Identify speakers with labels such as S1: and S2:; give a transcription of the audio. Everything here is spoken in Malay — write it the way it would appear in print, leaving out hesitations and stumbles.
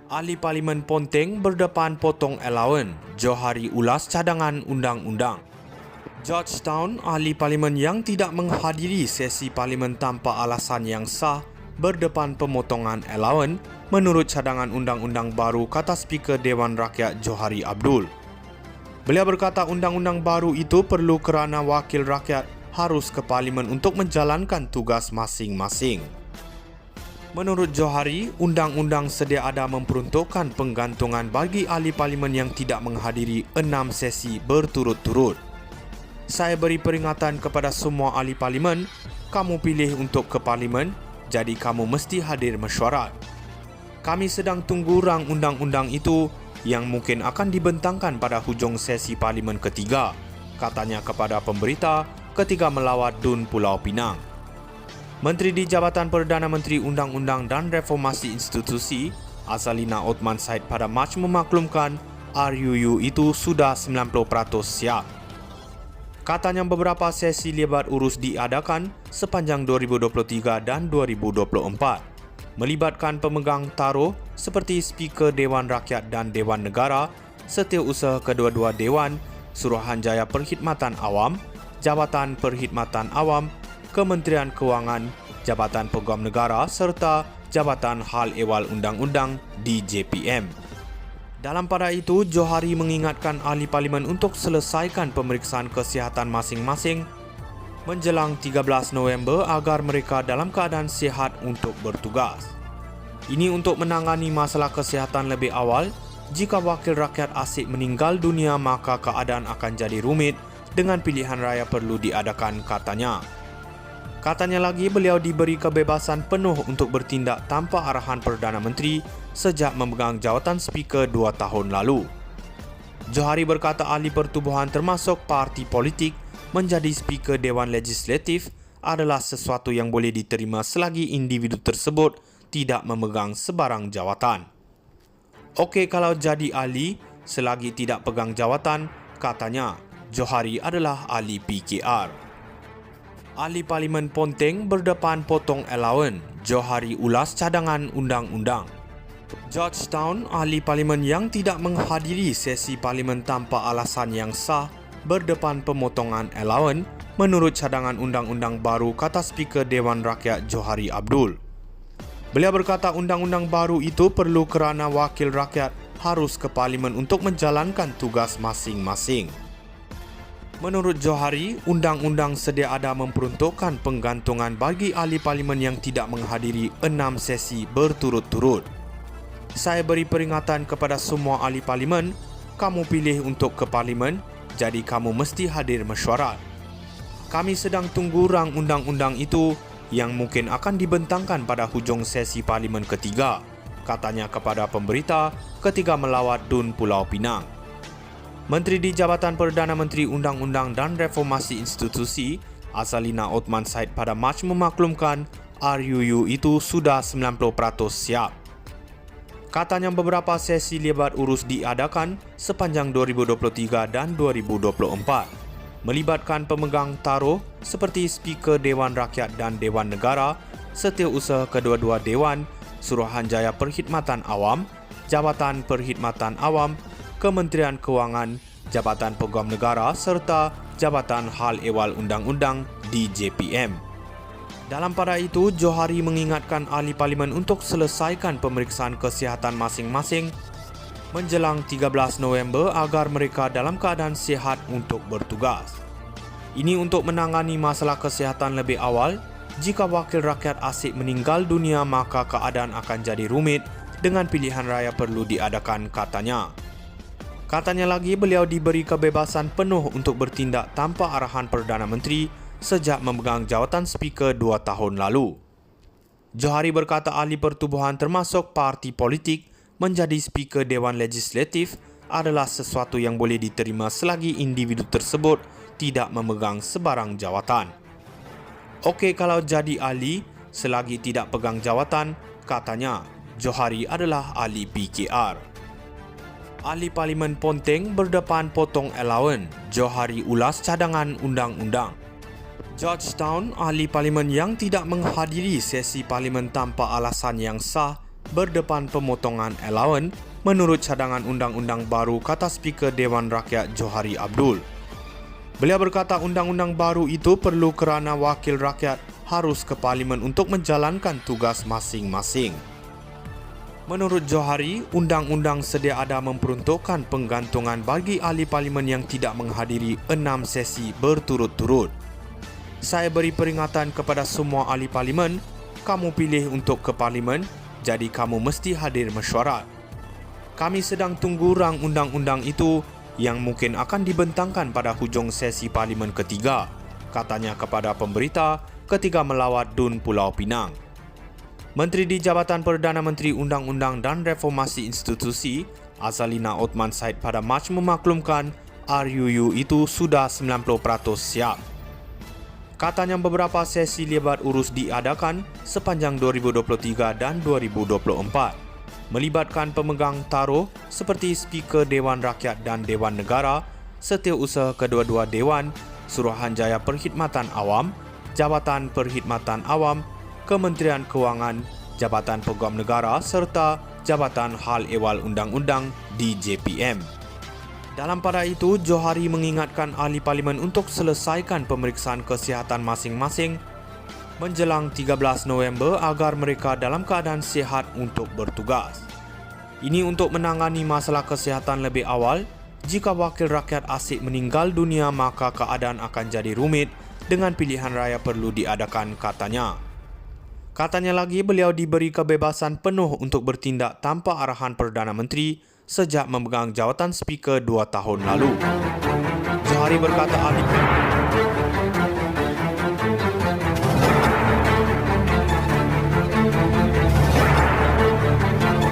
S1: Ahli Parlimen Ponteng berdepan potong allowance, Johari ulas cadangan undang-undang. Georgetown, ahli parlimen yang tidak menghadiri sesi parlimen tanpa alasan yang sah berdepan pemotongan allowance menurut cadangan undang-undang baru, kata Speaker Dewan Rakyat Johari Abdul. Beliau berkata undang-undang baru itu perlu kerana wakil rakyat harus ke parlimen untuk menjalankan tugas masing-masing. Menurut Johari, undang-undang sedia ada memperuntukkan penggantungan bagi ahli parlimen yang tidak menghadiri 6 sesi berturut-turut. Saya beri peringatan kepada semua ahli parlimen, kamu pilih untuk ke parlimen, jadi kamu mesti hadir mesyuarat. Kami sedang tunggu rang undang-undang itu yang mungkin akan dibentangkan pada hujung sesi parlimen ketiga, katanya kepada pemberita ketika melawat Dun Pulau Pinang. Menteri di Jabatan Perdana Menteri Undang-Undang dan Reformasi Institusi, Azalina Othman Said pada Mac memaklumkan RUU itu sudah 90% siap. Katanya beberapa sesi lebat urus diadakan sepanjang 2023 dan 2024, melibatkan pemegang taruh seperti Speaker Dewan Rakyat dan Dewan Negara, setiausaha kedua-dua Dewan, Suruhanjaya Perkhidmatan Awam, Jabatan Perkhidmatan Awam, Kementerian Kewangan, Jabatan Peguam Negara serta Jabatan Hal Ehwal Undang-Undang DJPM. Dalam pada itu, Johari mengingatkan ahli parlimen untuk selesaikan pemeriksaan kesihatan masing-masing menjelang 13 November agar mereka dalam keadaan sihat untuk bertugas. Ini untuk menangani masalah kesihatan lebih awal. Jika wakil rakyat asyik meninggal dunia, maka keadaan akan jadi rumit dengan pilihan raya perlu diadakan, katanya. Katanya lagi, beliau diberi kebebasan penuh untuk bertindak tanpa arahan Perdana Menteri sejak memegang jawatan Speaker 2 tahun lalu. Johari berkata ahli pertubuhan termasuk parti politik menjadi Speaker Dewan Legislatif adalah sesuatu yang boleh diterima selagi individu tersebut tidak memegang sebarang jawatan. Okey kalau jadi ahli selagi tidak pegang jawatan, katanya. Johari adalah ahli PKR. Ahli Parlimen Ponteng berdepan potong allowance, Johari ulas cadangan undang-undang. Georgetown, ahli parlimen yang tidak menghadiri sesi parlimen tanpa alasan yang sah berdepan pemotongan allowance menurut cadangan undang-undang baru, kata Speaker Dewan Rakyat Johari Abdul. Beliau berkata undang-undang baru itu perlu kerana wakil rakyat harus ke parlimen untuk menjalankan tugas masing-masing. Menurut Johari, undang-undang sedia ada memperuntukkan penggantungan bagi ahli parlimen yang tidak menghadiri 6 sesi berturut-turut. Saya beri peringatan kepada semua ahli parlimen, kamu pilih untuk ke parlimen, jadi kamu mesti hadir mesyuarat. Kami sedang tunggu rang undang-undang itu yang mungkin akan dibentangkan pada hujung sesi parlimen ketiga, katanya kepada pemberita ketika melawat Dun Pulau Pinang. Menteri di Jabatan Perdana Menteri Undang-Undang dan Reformasi Institusi, Azalina Othman Said pada Mac memaklumkan RUU itu sudah 90% siap. Katanya beberapa sesi lebat urus diadakan sepanjang 2023 dan 2024, melibatkan pemegang taruh seperti Speaker Dewan Rakyat dan Dewan Negara, setiausaha kedua-dua Dewan, Suruhanjaya Perkhidmatan Awam, Jabatan Perkhidmatan Awam, Kementerian Kewangan, Jabatan Peguam Negara serta Jabatan Hal Ehwal Undang-Undang DJPM. Dalam pada itu, Johari mengingatkan ahli parlimen untuk selesaikan pemeriksaan kesihatan masing-masing menjelang 13 November agar mereka dalam keadaan sihat untuk bertugas. Ini untuk menangani masalah kesihatan lebih awal. Jika wakil rakyat asyik meninggal dunia, maka keadaan akan jadi rumit dengan pilihan raya perlu diadakan, katanya. Katanya lagi, beliau diberi kebebasan penuh untuk bertindak tanpa arahan Perdana Menteri sejak memegang jawatan Speaker 2 tahun lalu. Johari berkata ahli pertubuhan termasuk parti politik menjadi Speaker Dewan Legislatif adalah sesuatu yang boleh diterima selagi individu tersebut tidak memegang sebarang jawatan. Okey kalau jadi ahli selagi tidak pegang jawatan, katanya. Johari adalah ahli PKR. Ahli Parlimen Ponteng berdepan potong allowance, Johari ulas cadangan undang-undang. Georgetown, ahli parlimen yang tidak menghadiri sesi parlimen tanpa alasan yang sah berdepan pemotongan allowance menurut cadangan undang-undang baru, kata Speaker Dewan Rakyat Johari Abdul. Beliau berkata undang-undang baru itu perlu kerana wakil rakyat harus ke Parlimen untuk menjalankan tugas masing-masing. Menurut Johari, undang-undang sedia ada memperuntukkan penggantungan bagi ahli Parlimen yang tidak menghadiri 6 sesi berturut-turut. Saya beri peringatan kepada semua ahli Parlimen, kamu pilih untuk ke Parlimen, jadi kamu mesti hadir mesyuarat. Kami sedang tunggu rang undang-undang itu yang mungkin akan dibentangkan pada hujung sesi Parlimen ketiga, katanya kepada pemberita ketika melawat Dun Pulau Pinang. Menteri di Jabatan Perdana Menteri Undang-Undang dan Reformasi Institusi, Azalina Othman Said pada Mac memaklumkan RUU itu sudah 90% siap. Katanya beberapa sesi lebat urus diadakan sepanjang 2023 dan 2024. Melibatkan pemegang taruh seperti Speaker Dewan Rakyat dan Dewan Negara, setiausaha kedua-dua Dewan, Suruhanjaya Perkhidmatan Awam, Jabatan Perkhidmatan Awam, Kementerian Kewangan, Jabatan Peguam Negara serta Jabatan Hal Ehwal Undang-Undang DJPM. Dalam pada itu, Johari mengingatkan ahli Parlimen untuk selesaikan pemeriksaan kesihatan masing-masing menjelang 13 November agar mereka dalam keadaan sihat untuk bertugas. Ini untuk menangani masalah kesihatan lebih awal. Jika wakil rakyat asik meninggal dunia, maka keadaan akan jadi rumit dengan pilihan raya perlu diadakan, katanya. Katanya lagi, beliau diberi kebebasan penuh untuk bertindak tanpa arahan Perdana Menteri sejak memegang jawatan Speaker 2 tahun lalu. Johari berkata ahli